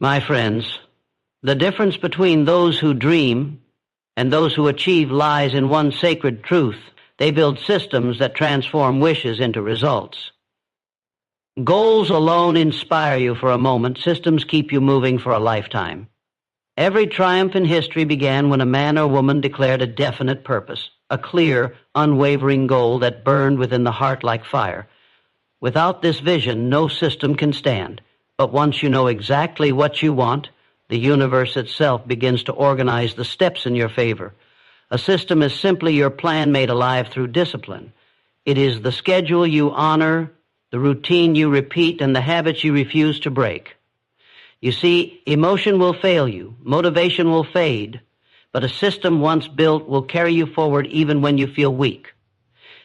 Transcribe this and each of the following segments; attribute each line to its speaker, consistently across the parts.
Speaker 1: My friends, the difference between those who dream and those who achieve lies in one sacred truth. They build systems that transform wishes into results. Goals alone inspire you for a moment. Systems keep you moving for a lifetime. Every triumph in history began when a man or woman declared a definite purpose, a clear, unwavering goal that burned within the heart like fire. Without this vision, no system can stand. But once you know exactly what you want, the universe itself begins to organize the steps in your favor. A system is simply your plan made alive through discipline. It is the schedule you honor, the routine you repeat, and the habits you refuse to break. You see, emotion will fail you, motivation will fade, but a system once built will carry you forward even when you feel weak.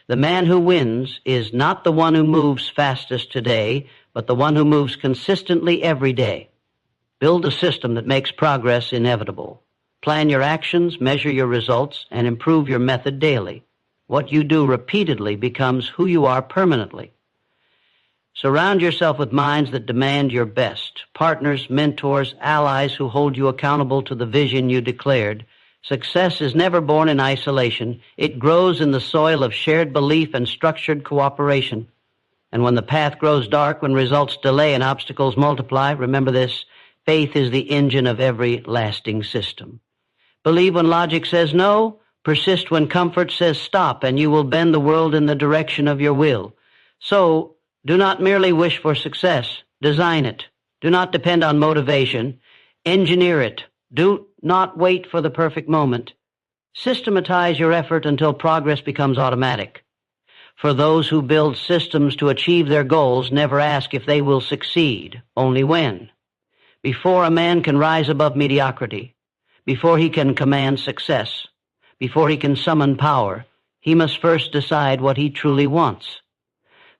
Speaker 1: The man who wins is not the one who moves fastest today, but the one who moves consistently every day. Build a system that makes progress inevitable. Plan your actions, measure your results, and improve your method daily. What you do repeatedly becomes who you are permanently. Surround yourself with minds that demand your best, partners, mentors, allies who hold you accountable to the vision you declared. Success is never born in isolation. It grows in the soil of shared belief and structured cooperation. And when the path grows dark, when results delay and obstacles multiply, remember this: faith is the engine of every lasting system. Believe when logic says no, persist when comfort says stop, and you will bend the world in the direction of your will. So, do not merely wish for success. Design it. Do not depend on motivation. Engineer it. Do not wait for the perfect moment. Systematize your effort until progress becomes automatic. For those who build systems to achieve their goals never ask if they will succeed, only when. Before a man can rise above mediocrity, before he can command success, before he can summon power, he must first decide what he truly wants.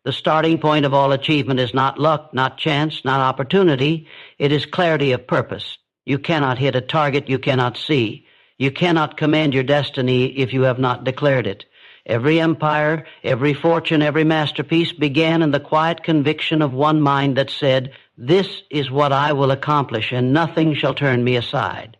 Speaker 1: The starting point of all achievement is not luck, not chance, not opportunity. It is clarity of purpose. You cannot hit a target you cannot see. You cannot command your destiny if you have not declared it. Every empire, every fortune, every masterpiece began in the quiet conviction of one mind that said, "This is what I will accomplish, and nothing shall turn me aside."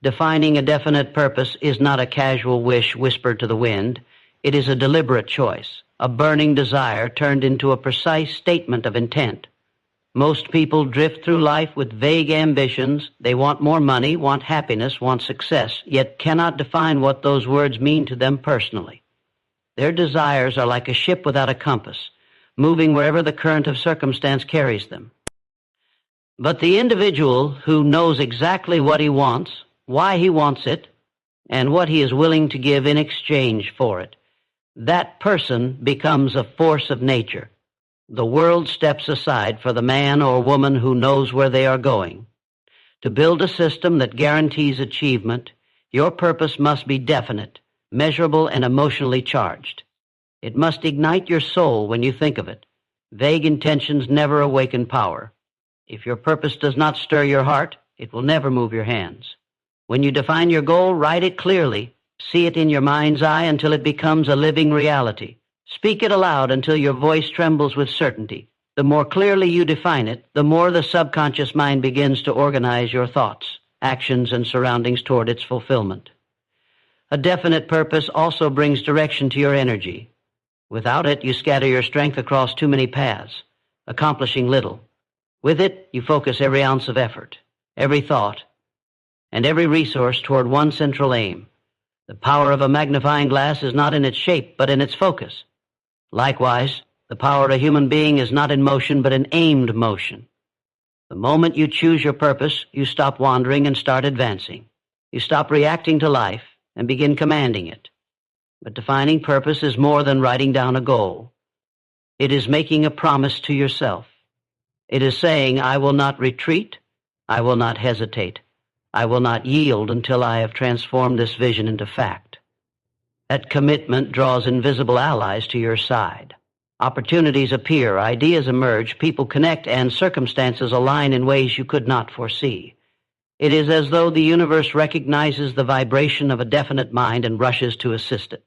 Speaker 1: Defining a definite purpose is not a casual wish whispered to the wind. It is a deliberate choice, a burning desire turned into a precise statement of intent. Most people drift through life with vague ambitions. They want more money, want happiness, want success, yet cannot define what those words mean to them personally. Their desires are like a ship without a compass, moving wherever the current of circumstance carries them. But the individual who knows exactly what he wants, why he wants it, and what he is willing to give in exchange for it, that person becomes a force of nature. The world steps aside for the man or woman who knows where they are going. To build a system that guarantees achievement, your purpose must be definite, measurable, and emotionally charged. It must ignite your soul when you think of it. Vague intentions never awaken power. If your purpose does not stir your heart, it will never move your hands. When you define your goal, write it clearly. See it in your mind's eye until it becomes a living reality. Speak it aloud until your voice trembles with certainty. The more clearly you define it, the more the subconscious mind begins to organize your thoughts, actions, and surroundings toward its fulfillment. A definite purpose also brings direction to your energy. Without it, you scatter your strength across too many paths, accomplishing little. With it, you focus every ounce of effort, every thought, and every resource toward one central aim. The power of a magnifying glass is not in its shape, but in its focus. Likewise, the power of a human being is not in motion, but in aimed motion. The moment you choose your purpose, you stop wandering and start advancing. You stop reacting to life and begin commanding it. But defining purpose is more than writing down a goal. It is making a promise to yourself. It is saying, I will not retreat, I will not hesitate, I will not yield until I have transformed this vision into fact. That commitment draws invisible allies to your side. Opportunities appear, ideas emerge, people connect, and circumstances align in ways you could not foresee. It is as though the universe recognizes the vibration of a definite mind and rushes to assist it.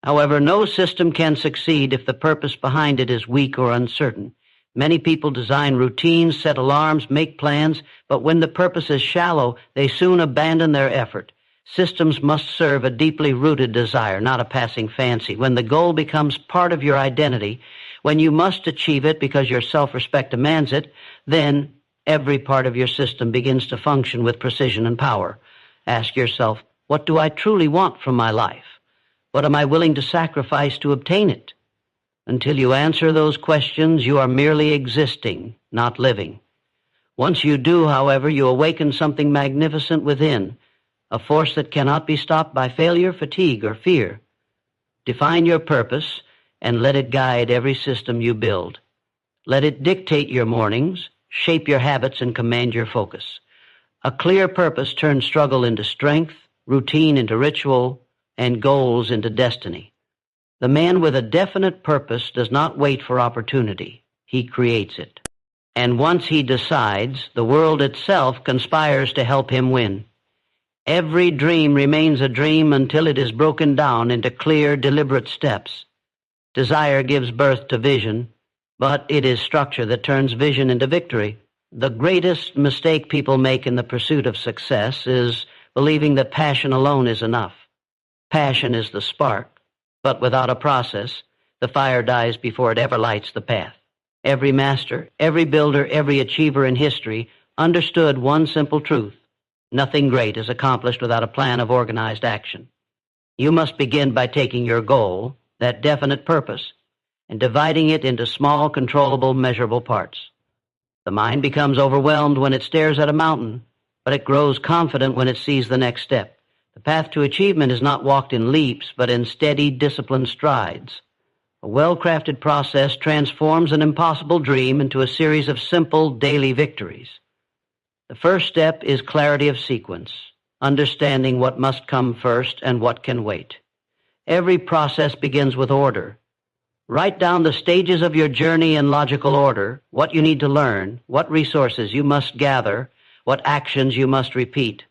Speaker 1: However, no system can succeed if the purpose behind it is weak or uncertain. Many people design routines, set alarms, make plans, but when the purpose is shallow, they soon abandon their effort. Systems must serve a deeply rooted desire, not a passing fancy. When the goal becomes part of your identity, when you must achieve it because your self-respect demands it, then every part of your system begins to function with precision and power. Ask yourself, what do I truly want from my life? What am I willing to sacrifice to obtain it? Until you answer those questions, you are merely existing, not living. Once you do, however, you awaken something magnificent within, a force that cannot be stopped by failure, fatigue, or fear. Define your purpose and let it guide every system you build. Let it dictate your mornings, shape your habits, and command your focus. A clear purpose turns struggle into strength, routine into ritual, and goals into destiny. The man with a definite purpose does not wait for opportunity. He creates it. And once he decides, the world itself conspires to help him win. Every dream remains a dream until it is broken down into clear, deliberate steps. Desire gives birth to vision, but it is structure that turns vision into victory. The greatest mistake people make in the pursuit of success is believing that passion alone is enough. Passion is the spark, but without a process, the fire dies before it ever lights the path. Every master, every builder, every achiever in history understood one simple truth. Nothing great is accomplished without a plan of organized action. You must begin by taking your goal, that definite purpose, and dividing it into small, controllable, measurable parts. The mind becomes overwhelmed when it stares at a mountain, but it grows confident when it sees the next step. The path to achievement is not walked in leaps, but in steady, disciplined strides. A well-crafted process transforms an impossible dream into a series of simple, daily victories. The first step is clarity of sequence, understanding what must come first and what can wait. Every process begins with order. Write down the stages of your journey in logical order, what you need to learn, what resources you must gather, what actions you must repeat.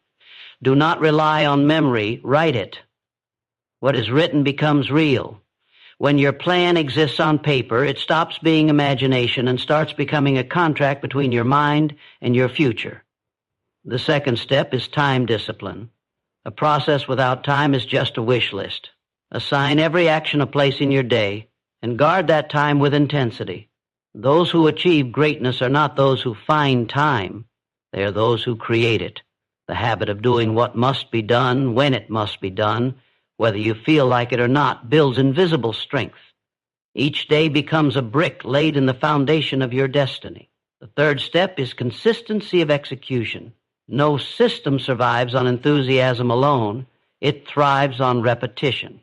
Speaker 1: Do not rely on memory, write it. What is written becomes real. When your plan exists on paper, it stops being imagination and starts becoming a contract between your mind and your future. The second step is time discipline. A process without time is just a wish list. Assign every action a place in your day and guard that time with intensity. Those who achieve greatness are not those who find time. They are those who create it. The habit of doing what must be done when it must be done, whether you feel like it or not, builds invisible strength. Each day becomes a brick laid in the foundation of your destiny. The third step is consistency of execution. No system survives on enthusiasm alone. It thrives on repetition.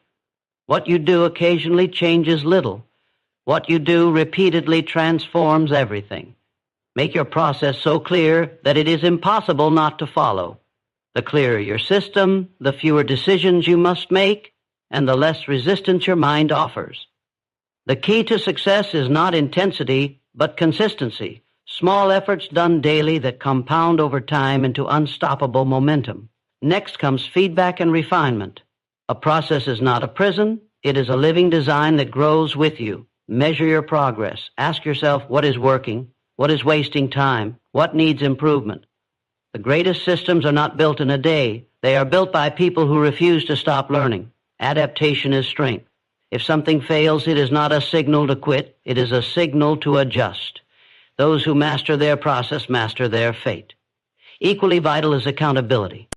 Speaker 1: What you do occasionally changes little. What you do repeatedly transforms everything. Make your process so clear that it is impossible not to follow. The clearer your system, the fewer decisions you must make, and the less resistance your mind offers. The key to success is not intensity, but consistency. Small efforts done daily that compound over time into unstoppable momentum. Next comes feedback and refinement. A process is not a prison. It is a living design that grows with you. Measure your progress. Ask yourself what is working, what is wasting time, what needs improvement. The greatest systems are not built in a day. They are built by people who refuse to stop learning. Adaptation is strength. If something fails, it is not a signal to quit. It is a signal to adjust. Those who master their process master their fate. Equally vital is accountability.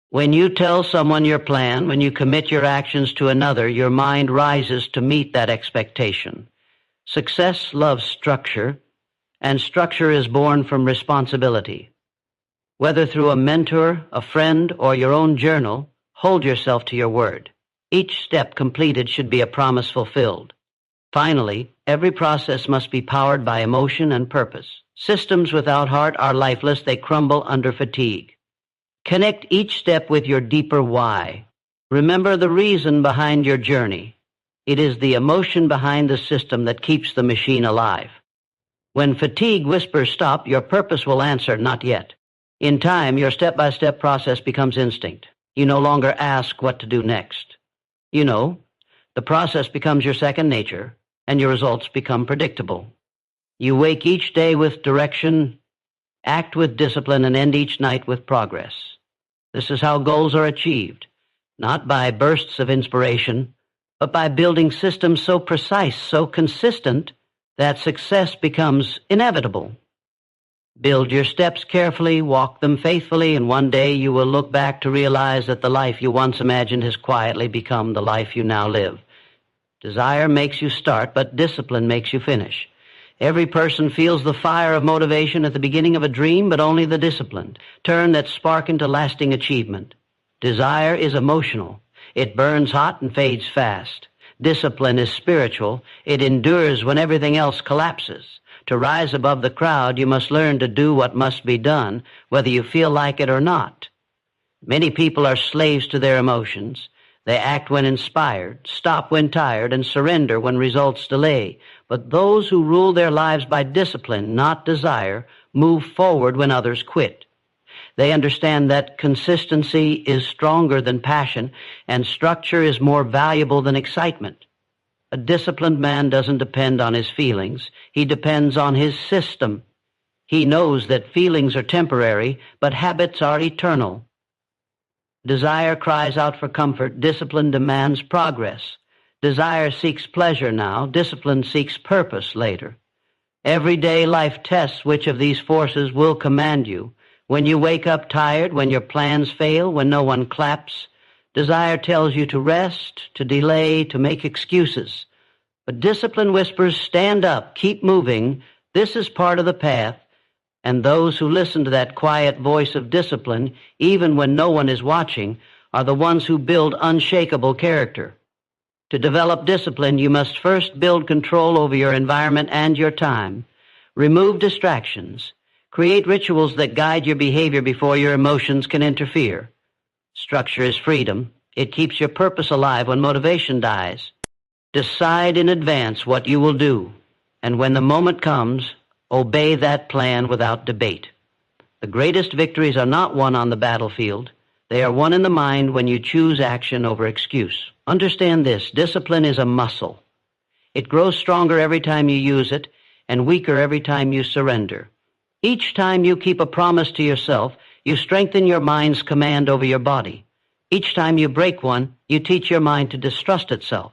Speaker 1: When you tell someone your plan, when you commit your actions to another, your mind rises to meet that expectation. Success loves structure, and structure is born from responsibility. Whether through a mentor, a friend, or your own journal, hold yourself to your word. Each step completed should be a promise fulfilled. Finally, every process must be powered by emotion and purpose. Systems without heart are lifeless. They crumble under fatigue. Connect each step with your deeper why. Remember the reason behind your journey. It is the emotion behind the system that keeps the machine alive. When fatigue whispers stop, your purpose will answer, not yet. In time, your step-by-step process becomes instinct. You no longer ask what to do next. You know, the process becomes your second nature, and your results become predictable. You wake each day with direction, act with discipline, and end each night with progress. This is how goals are achieved, not by bursts of inspiration, but by building systems so precise, so consistent, that success becomes inevitable. Build your steps carefully, walk them faithfully, and one day you will look back to realize that the life you once imagined has quietly become the life you now live. Desire makes you start, but discipline makes you finish. Every person feels the fire of motivation at the beginning of a dream, but only the disciplined turn that spark into lasting achievement. Desire is emotional. It burns hot and fades fast. Discipline is spiritual. It endures when everything else collapses. To rise above the crowd, you must learn to do what must be done, whether you feel like it or not. Many people are slaves to their emotions. They act when inspired, stop when tired, and surrender when results delay. But those who rule their lives by discipline, not desire, move forward when others quit. They understand that consistency is stronger than passion, and structure is more valuable than excitement. A disciplined man doesn't depend on his feelings. He depends on his system. He knows that feelings are temporary, but habits are eternal. Desire cries out for comfort. Discipline demands progress. Desire seeks pleasure now. Discipline seeks purpose later. Every day life tests which of these forces will command you. When you wake up tired, when your plans fail, when no one claps, desire tells you to rest, to delay, to make excuses. But discipline whispers, stand up, keep moving. This is part of the path. And those who listen to that quiet voice of discipline, even when no one is watching, are the ones who build unshakable character. To develop discipline, you must first build control over your environment and your time. Remove distractions. Create rituals that guide your behavior before your emotions can interfere. Structure is freedom. It keeps your purpose alive when motivation dies. Decide in advance what you will do, and when the moment comes, obey that plan without debate. The greatest victories are not won on the battlefield. They are won in the mind when you choose action over excuse. Understand this, discipline is a muscle. It grows stronger every time you use it, and weaker every time you surrender. Each time you keep a promise to yourself, you strengthen your mind's command over your body. Each time you break one, you teach your mind to distrust itself.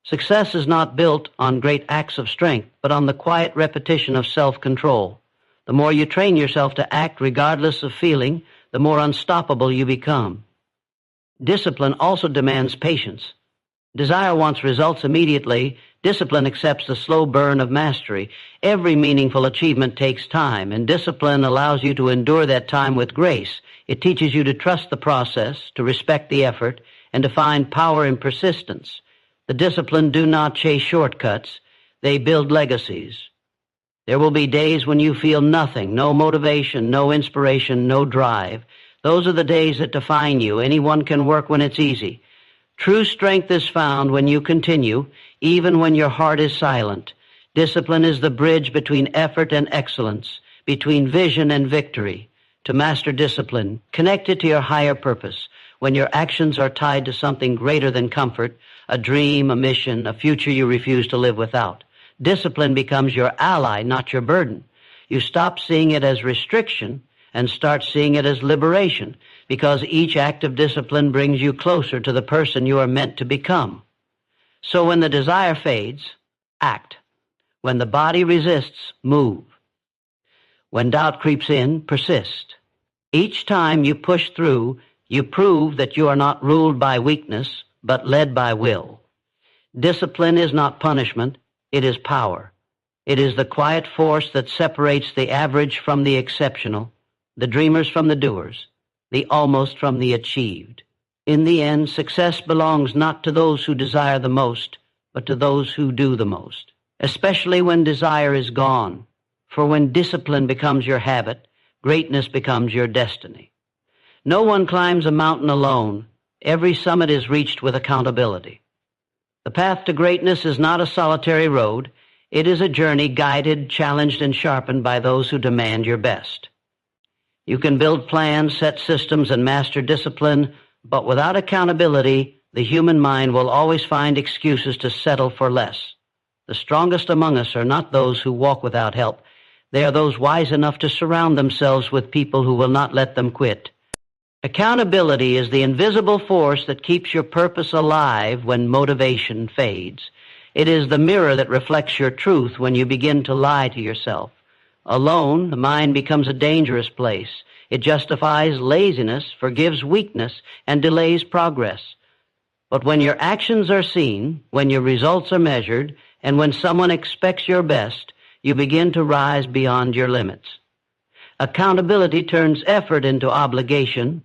Speaker 1: Success is not built on great acts of strength, but on the quiet repetition of self-control. The more you train yourself to act regardless of feeling, the more unstoppable you become. Discipline also demands patience. Desire wants results immediately. Discipline accepts the slow burn of mastery. Every meaningful achievement takes time, and discipline allows you to endure that time with grace. It teaches you to trust the process, to respect the effort, and to find power in persistence. The disciplined do not chase shortcuts. They build legacies. There will be days when you feel nothing, no motivation, no inspiration, no drive. Those are the days that define you. Anyone can work when it's easy. True strength is found when you continue, even when your heart is silent. Discipline is the bridge between effort and excellence, between vision and victory. To master discipline, connect it to your higher purpose. When your actions are tied to something greater than comfort, a dream, a mission, a future you refuse to live without, discipline becomes your ally, not your burden. You stop seeing it as restriction and start seeing it as liberation, because each act of discipline brings you closer to the person you are meant to become. So when the desire fades, act. When the body resists, move. When doubt creeps in, persist. Each time you push through, you prove that you are not ruled by weakness, but led by will. Discipline is not punishment, it is power. It is the quiet force that separates the average from the exceptional, the dreamers from the doers, the almost from the achieved. In the end, success belongs not to those who desire the most, but to those who do the most, especially when desire is gone. For when discipline becomes your habit, greatness becomes your destiny. No one climbs a mountain alone. Every summit is reached with accountability. The path to greatness is not a solitary road. It is a journey guided, challenged, and sharpened by those who demand your best. You can build plans, set systems, and master discipline, but without accountability, the human mind will always find excuses to settle for less. The strongest among us are not those who walk without help. They are those wise enough to surround themselves with people who will not let them quit. Accountability is the invisible force that keeps your purpose alive when motivation fades. It is the mirror that reflects your truth when you begin to lie to yourself. Alone, the mind becomes a dangerous place. It justifies laziness, forgives weakness, and delays progress. But when your actions are seen, when your results are measured, and when someone expects your best, you begin to rise beyond your limits. Accountability turns effort into obligation,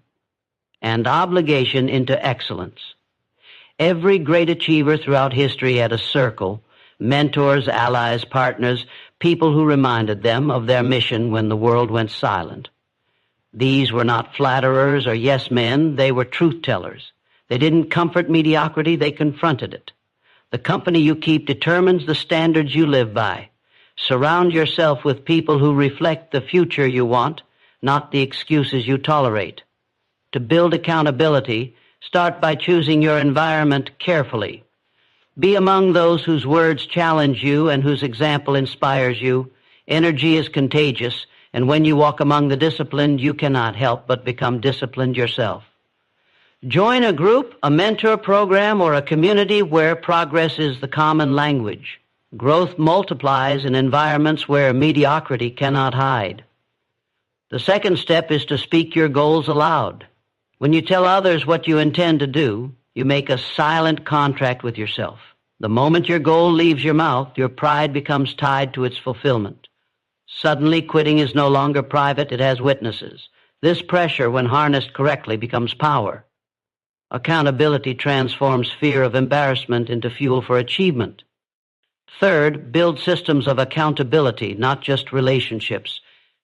Speaker 1: and obligation into excellence. Every great achiever throughout history had a circle, mentors, allies, partners, people who reminded them of their mission when the world went silent. These were not flatterers or yes-men, they were truth-tellers. They didn't comfort mediocrity, they confronted it. The company you keep determines the standards you live by. Surround yourself with people who reflect the future you want, not the excuses you tolerate. To build accountability, start by choosing your environment carefully. Be among those whose words challenge you and whose example inspires you. Energy is contagious, and when you walk among the disciplined, you cannot help but become disciplined yourself. Join a group, a mentor program, or a community where progress is the common language. Growth multiplies in environments where mediocrity cannot hide. The second step is to speak your goals aloud. When you tell others what you intend to do, you make a silent contract with yourself. The moment your goal leaves your mouth, your pride becomes tied to its fulfillment. Suddenly, quitting is no longer private, it has witnesses. This pressure, when harnessed correctly, becomes power. Accountability transforms fear of embarrassment into fuel for achievement. Third, build systems of accountability, not just relationships.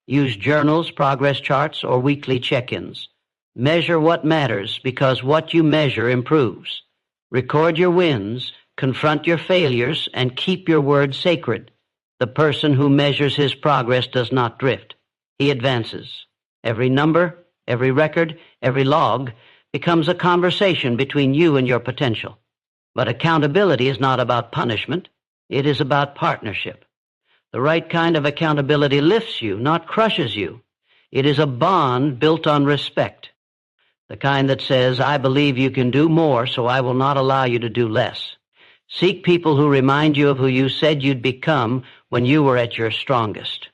Speaker 1: Use journals, progress charts, or weekly check-ins. Measure what matters, because what you measure improves. Record your wins, confront your failures, and keep your word sacred. The person who measures his progress does not drift. He advances. Every number, every record, every log becomes a conversation between you and your potential. But accountability is not about punishment. It is about partnership. The right kind of accountability lifts you, not crushes you. It is a bond built on respect. The kind that says, I believe you can do more, so I will not allow you to do less. Seek people who remind you of who you said you'd become when you were at your strongest.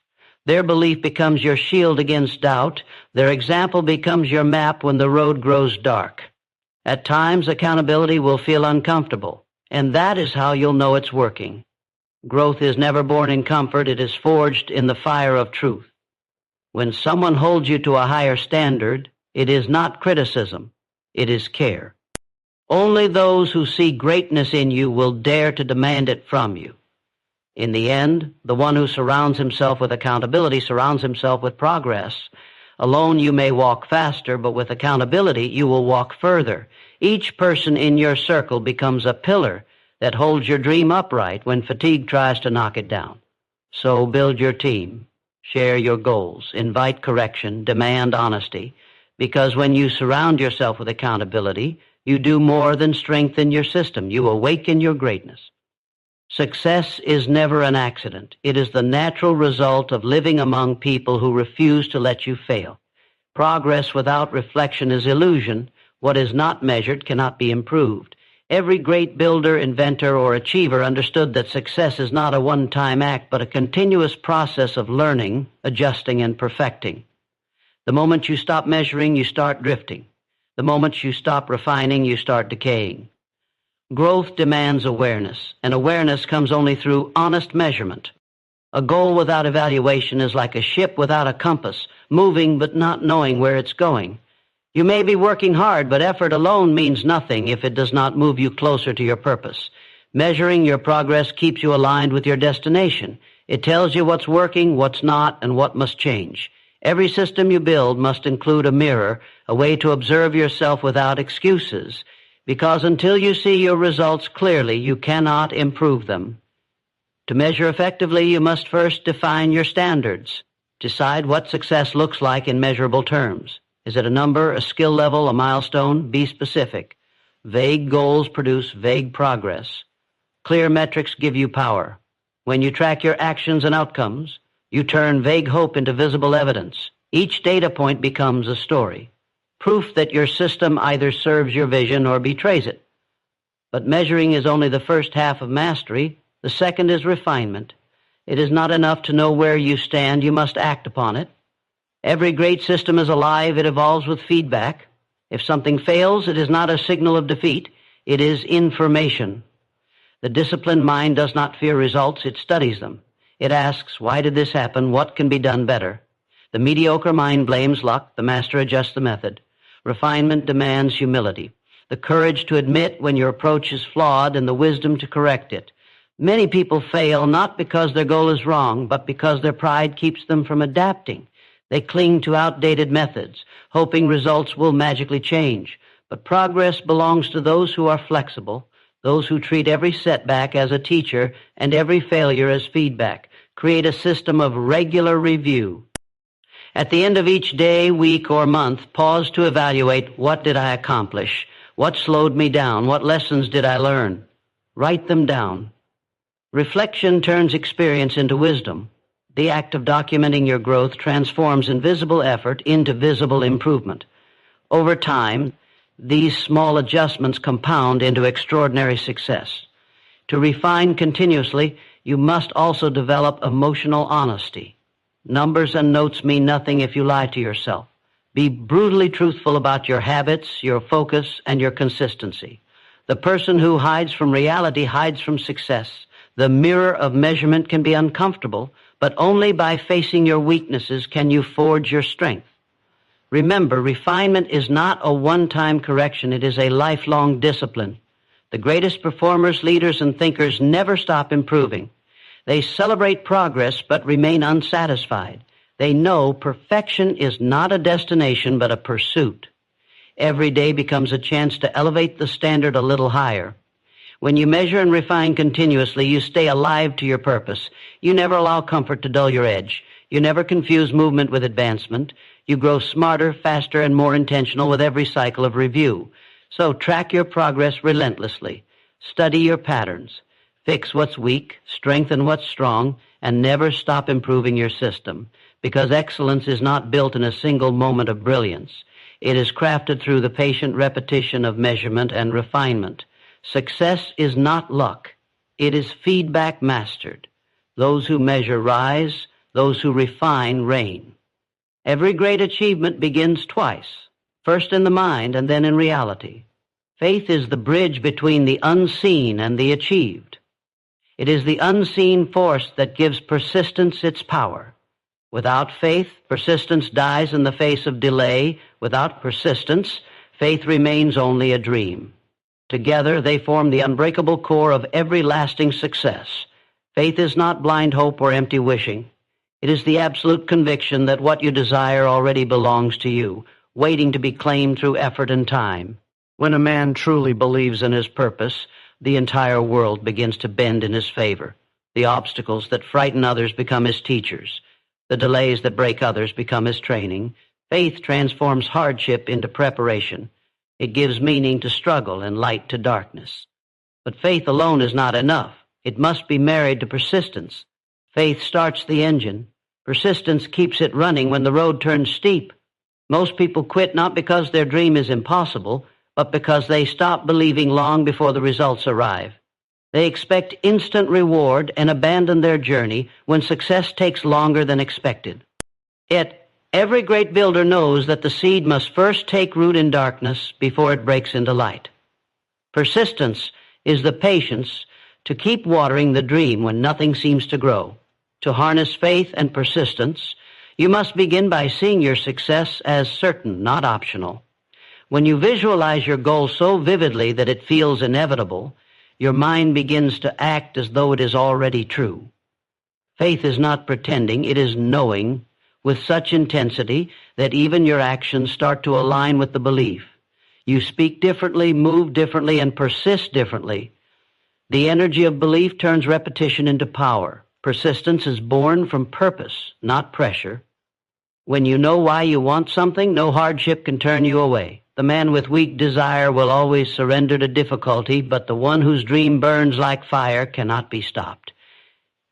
Speaker 1: Their belief becomes your shield against doubt. Their example becomes your map when the road grows dark. At times, accountability will feel uncomfortable, and that is how you'll know it's working. Growth is never born in comfort. It is forged in the fire of truth. When someone holds you to a higher standard, it is not criticism. It is care. Only those who see greatness in you will dare to demand it from you. In the end, the one who surrounds himself with accountability surrounds himself with progress. Alone you may walk faster, but with accountability you will walk further. Each person in your circle becomes a pillar that holds your dream upright when fatigue tries to knock it down. So build your team, share your goals, invite correction, demand honesty, because when you surround yourself with accountability, you do more than strengthen your system. You awaken your greatness. Success is never an accident. It is the natural result of living among people who refuse to let you fail. Progress without reflection is illusion. What is not measured cannot be improved. Every great builder, inventor, or achiever understood that success is not a one-time act, but a continuous process of learning, adjusting, and perfecting. The moment you stop measuring, you start drifting. The moment you stop refining, you start decaying. Growth demands awareness, and awareness comes only through honest measurement. A goal without evaluation is like a ship without a compass, moving but not knowing where it's going. You may be working hard, but effort alone means nothing if it does not move you closer to your purpose. Measuring your progress keeps you aligned with your destination. It tells you what's working, what's not, and what must change. Every system you build must include a mirror, a way to observe yourself without excuses, because until you see your results clearly, you cannot improve them. To measure effectively, you must first define your standards. Decide what success looks like in measurable terms. Is it a number, a skill level, a milestone? Be specific. Vague goals produce vague progress. Clear metrics give you power. When you track your actions and outcomes, you turn vague hope into visible evidence. Each data point becomes a story, proof that your system either serves your vision or betrays it. But measuring is only the first half of mastery. The second is refinement. It is not enough to know where you stand. You must act upon it. Every great system is alive. It evolves with feedback. If something fails, it is not a signal of defeat. It is information. The disciplined mind does not fear results. It studies them. It asks, why did this happen? What can be done better? The mediocre mind blames luck. The master adjusts the method. Refinement demands humility, the courage to admit when your approach is flawed and the wisdom to correct it. Many people fail not because their goal is wrong, but because their pride keeps them from adapting. They cling to outdated methods, hoping results will magically change. But progress belongs to those who are flexible, those who treat every setback as a teacher and every failure as feedback. Create a system of regular review. At the end of each day, week, or month, pause to evaluate, what did I accomplish? What slowed me down? What lessons did I learn? Write them down. Reflection turns experience into wisdom. The act of documenting your growth transforms invisible effort into visible improvement. Over time, these small adjustments compound into extraordinary success. To refine continuously, you must also develop emotional honesty. Numbers and notes mean nothing if you lie to yourself. Be brutally truthful about your habits, your focus, and your consistency. The person who hides from reality hides from success. The mirror of measurement can be uncomfortable, but only by facing your weaknesses can you forge your strength. Remember, refinement is not a one-time correction. It is a lifelong discipline. The greatest performers, leaders, and thinkers never stop improving. They celebrate progress but remain unsatisfied. They know perfection is not a destination but a pursuit. Every day becomes a chance to elevate the standard a little higher. When you measure and refine continuously, you stay alive to your purpose. You never allow comfort to dull your edge. You never confuse movement with advancement. You grow smarter, faster, and more intentional with every cycle of review. So track your progress relentlessly. Study your patterns. Fix what's weak, strengthen what's strong, and never stop improving your system. Because excellence is not built in a single moment of brilliance. It is crafted through the patient repetition of measurement and refinement. Success is not luck. It is feedback mastered. Those who measure rise. Those who refine reign. Every great achievement begins twice, first in the mind and then in reality. Faith is the bridge between the unseen and the achieved. It is the unseen force that gives persistence its power. Without faith, persistence dies in the face of delay. Without persistence, faith remains only a dream. Together, they form the unbreakable core of every lasting success. Faith is not blind hope or empty wishing. It is the absolute conviction that what you desire already belongs to you, waiting to be claimed through effort and time. When a man truly believes in his purpose, the entire world begins to bend in his favor. The obstacles that frighten others become his teachers. The delays that break others become his training. Faith transforms hardship into preparation. It gives meaning to struggle and light to darkness. But faith alone is not enough. It must be married to persistence. Faith starts the engine. Persistence keeps it running when the road turns steep. Most people quit not because their dream is impossible, but because they stop believing long before the results arrive. They expect instant reward and abandon their journey when success takes longer than expected. Yet, every great builder knows that the seed must first take root in darkness before it breaks into light. Persistence is the patience to keep watering the dream when nothing seems to grow. To harness faith and persistence, you must begin by seeing your success as certain, not optional. When you visualize your goal so vividly that it feels inevitable, your mind begins to act as though it is already true. Faith is not pretending, it is knowing with such intensity that even your actions start to align with the belief. You speak differently, move differently, and persist differently. The energy of belief turns repetition into power. Persistence is born from purpose, not pressure. When you know why you want something, no hardship can turn you away. The man with weak desire will always surrender to difficulty, but the one whose dream burns like fire cannot be stopped.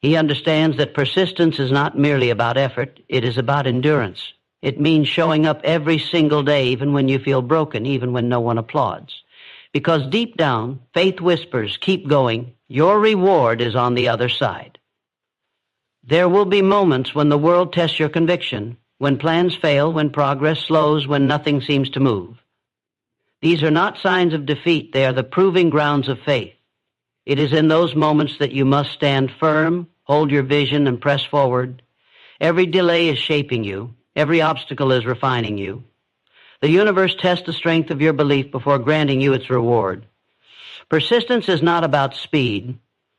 Speaker 1: He understands that persistence is not merely about effort, it is about endurance. It means showing up every single day, even when you feel broken, even when no one applauds. Because deep down, faith whispers, keep going, your reward is on the other side. There will be moments when the world tests your conviction, when plans fail, when progress slows, when nothing seems to move. These are not signs of defeat, they are the proving grounds of faith. It is in those moments that you must stand firm, hold your vision, and press forward. Every delay is shaping you. Every obstacle is refining you. The universe tests the strength of your belief before granting you its reward. Persistence is not about speed.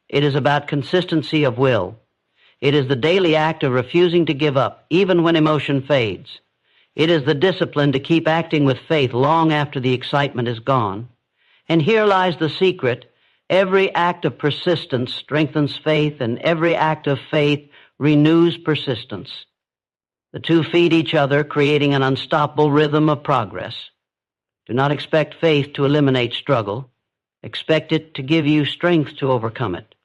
Speaker 1: It is about consistency of will. It is the daily act of refusing to give up, even when emotion fades. It is the discipline to keep acting with faith long after the excitement is gone. And here lies the secret. Every act of persistence strengthens faith, and every act of faith renews persistence. The two feed each other, creating an unstoppable rhythm of progress. Do not expect faith to eliminate struggle. Expect it to give you strength to overcome it.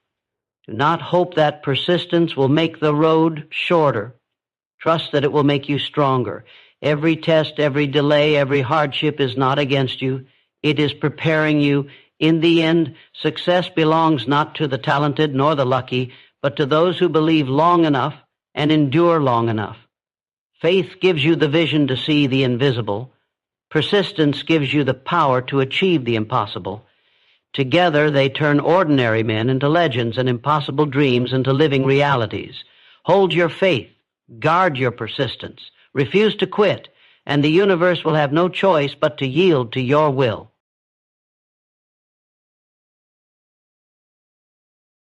Speaker 1: Do not hope that persistence will make the road shorter. Trust that it will make you stronger. Every test, every delay, every hardship is not against you. It is preparing you. In the end, success belongs not to the talented nor the lucky, but to those who believe long enough and endure long enough. Faith gives you the vision to see the invisible. Persistence gives you the power to achieve the impossible. Together, they turn ordinary men into legends and impossible dreams into living realities. Hold your faith. Guard your persistence. Refuse to quit, and the universe will have no choice but to yield to your will.